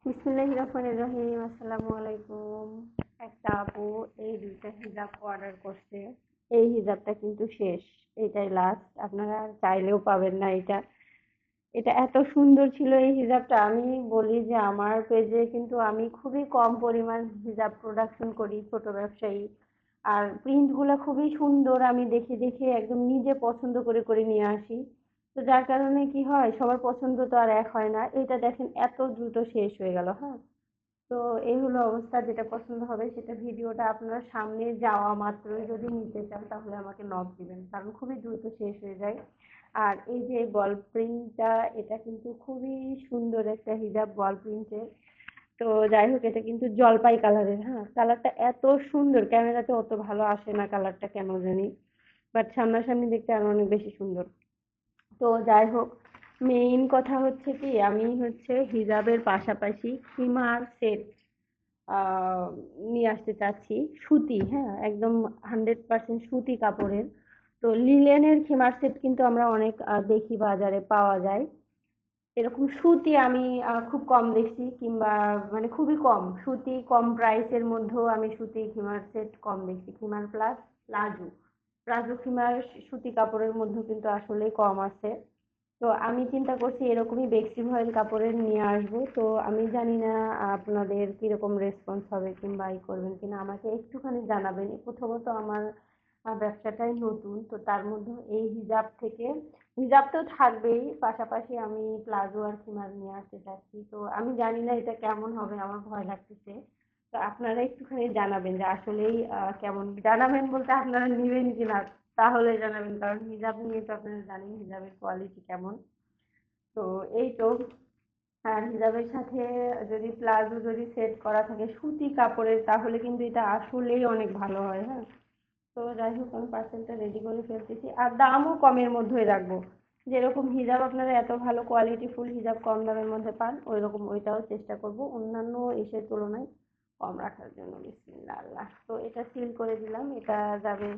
বিসমিল্লাহির রহমানির রহিম। আসসালামু আলাইকুম। একটা আপু এই দুইটা হিজাব অর্ডার করছে। এই হিজাবটা কিন্তু শেষ, এটাই লাস্ট, আপনারা চাইলেও পাবেন না এটা। এটা এত সুন্দর ছিল এই হিজাবটা, আমি বলি যে আমার পেজে কিন্তু আমি খুবই কম পরিমাণ হিজাব প্রোডাকশন করি, ছোট ব্যবসায়ী। আর প্রিন্টগুলো খুবই সুন্দর, আমি দেখে দেখে একদম নিজে পছন্দ করে করে নিয়ে আসি। তো যার কারণে কি হয়, সবার পছন্দ তো আর এক হয় না। এটা দেখেন এত দ্রুত শেষ হয়ে গেল। হ্যাঁ, তো এই হলো অবস্থা। যেটা পছন্দ হবে সেটা ভিডিওটা আপনার সামনে যাওয়া মাত্রই যদি নিতে চান তাহলে আমাকে নক দিবেন, কারণ খুবই দ্রুত শেষ হয়ে যায়। আর এই যে বল প্রিন্টটা, এটা কিন্তু খুবই সুন্দর একটা হিজাব বল প্রিন্টের। তো যাই হোক, এটা কিন্তু জলপাই কালারের। হ্যাঁ, কালারটা এত সুন্দর, ক্যামেরাতে অত ভালো আসে না কালারটা কেন জানি, বাট সামনাসামনি দেখতে আরো অনেক বেশি সুন্দর। তো যাই হোক, মেইন কথা হচ্ছে কি, আমি হচ্ছে হিজাবের পাশাপাশি খিমার সেট আহ নিয়ে আসতে চাচ্ছি। সুতি, হ্যাঁ, একদম 100% সুতি কাপড়ের। তো লিলেনের খিমার সেট কিন্তু আমরা অনেক দেখি, বাজারে পাওয়া যায়। এরকম সুতি আমি খুব কম দেখছি, কিংবা মানে খুবই কম সুতি, কম প্রাইসের মধ্যেও আমি সুতি খিমার সেট কম দেখছি। খিমার প্লাস প্লাজো, প্লাজো খিমার সুতি কাপড়ের মধ্যে কিন্তু আসলেই কম আছে। তো আমি চিন্তা করছি এরকমই বেক্সি ভয়েল কাপড়ের নিয়ে আসবো। তো আমি জানি না আপনাদের কিরকম রেসপন্স হবে, কিংবা ই করবেন কিনা, আমাকে একটুখানি জানাবেন। প্রথমত আমার ব্যবসাটাই নতুন, তো তার মধ্যে এই হিজাব থেকে, হিজাব তো থাকবেই, পাশাপাশি আমি প্লাজো আর খিমার নিয়ে আসতে চাচ্ছি। তো আমি জানি না এটা কেমন হবে, আমার ভয় লাগতেছে। তো আপনারা একটুখানি জানাবেন যে আসলেই কেমন, জানাবেন বলতে আপনারা নেবেন কিনা তাহলে জানাবেন, কারণ হিজাব নিয়ে তো আপনারা জানেন হিজাবের কোয়ালিটি কেমন। তো এই তো। আর হিজাবের সাথে যদি প্লাজো যদি সেট করা থাকে সুতি কাপড়ের, তাহলে কিন্তু এটা আসলেই অনেক ভালো হয়। হ্যাঁ, তো যাই হোক, আমি পার্সেলটা রেডি করে ফেলতেছি, আর দামও কমের মধ্যেই রাখবো। যেরকম হিজাব আপনারা এত ভালো কোয়ালিটি ফুল হিজাব কম দামের মধ্যে পান, ওই রকম ওইটাও চেষ্টা করব অন্যান্য এসের তুলনায় কম রাখার জন্য। বিসমিল্লাহ আল্লাহ। তো এটা সিল করে দিলাম, এটা যাবে।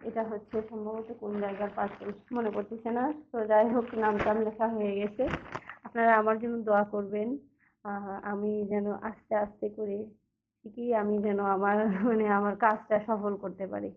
এটা হচ্ছে সম্ভবত কোন জায়গার পার্সেল মনে পড়তেছে না। তো যাই হোক, নাম টাম লেখা হয়ে গেছে। আপনারা আমার জন্য দোয়া করবেন, আমি যেন আস্তে আস্তে করে ঠিকই আমি যেন আমার মানে আমার কাজটা সফল করতে পারি।